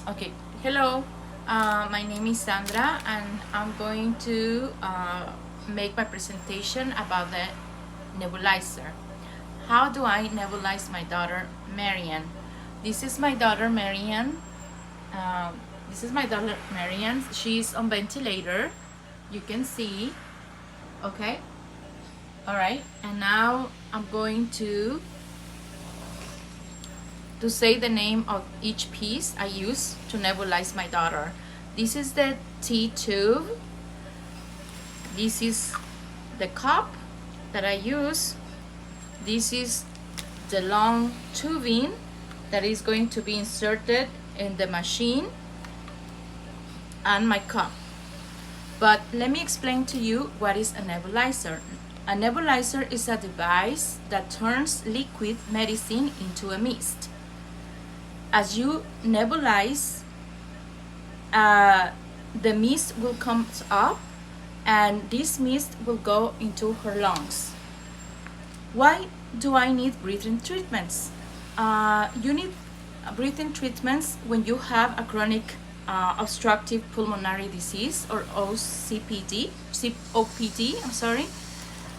Okay, hello. My name is Sandra, and I'm going to make my presentation about the nebulizer. How do I nebulize my daughter Maryanne? This is my daughter Maryanne. She's on ventilator. You can see. Okay. All right. And now I'm going to say the name of each piece I use to nebulize my daughter. This is the T tube. This is the cup that I use. This is the long tubing that is going to be inserted in the machine, and my cup. But let me explain to you what is a nebulizer. A nebulizer is a device that turns liquid medicine into a mist. As you nebulize, the mist will come up, and this mist will go into her lungs. Why do I need breathing treatments? You need breathing treatments when you have a chronic obstructive pulmonary disease, or OCPD,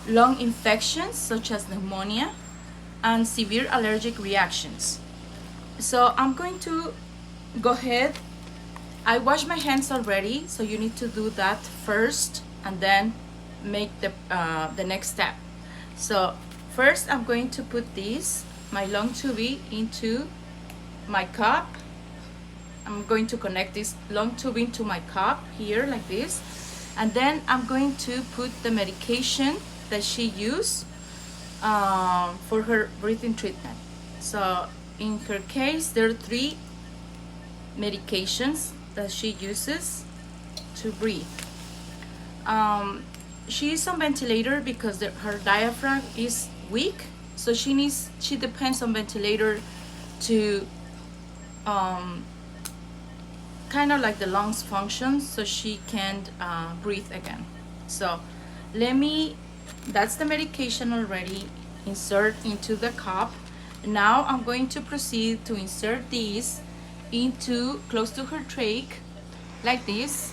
lung infections such as pneumonia, and severe allergic reactions. So I'm going to go ahead. I wash my hands already, so you need to do that first and then make the next step. So first I'm going to put my long tubing into my cup. I'm going to connect this long tubing to my cup here like this, and then I'm going to put the medication that she used for her breathing treatment. So in her case, there are 3 medications that she uses to breathe. She is on ventilator because her diaphragm is weak, so she depends on ventilator to kind of like the lungs function, so she can breathe again. So that's the medication already insert into the cup. Now I'm going to proceed to insert these into close to her trach like this.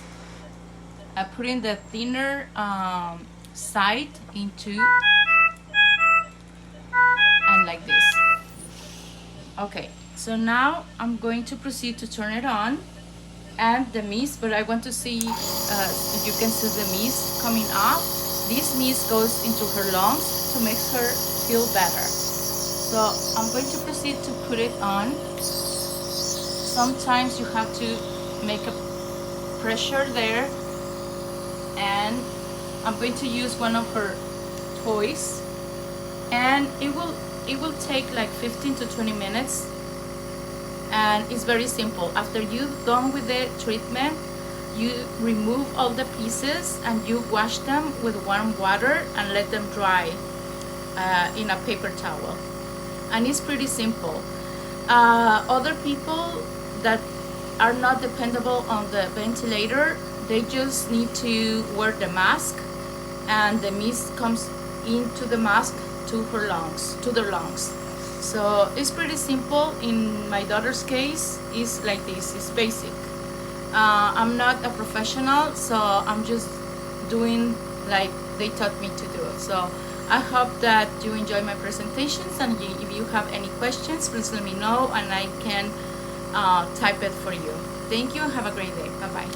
I put in the thinner side into, and like this. Okay, so now I'm going to proceed to turn it on, and the mist, but I want to see if you can see the mist coming up. This mist goes into her lungs to make her feel better. So I'm going to proceed to put it on. Sometimes you have to make a pressure there, and I'm going to use one of her toys, and it will take like 15 to 20 minutes, and it's very simple. After you're done with the treatment, you remove all the pieces and you wash them with warm water and let them dry in a paper towel. And it's pretty simple. Other people that are not dependable on the ventilator, they just need to wear the mask, and the mist comes into the mask to their lungs. So it's pretty simple. In my daughter's case, it's like this. It's basic. I'm not a professional, so I'm just doing like they taught me to do. So I hope that you enjoy my presentations, and if you have any questions, please let me know and I can type it for you. Thank you and have a great day. Bye-bye.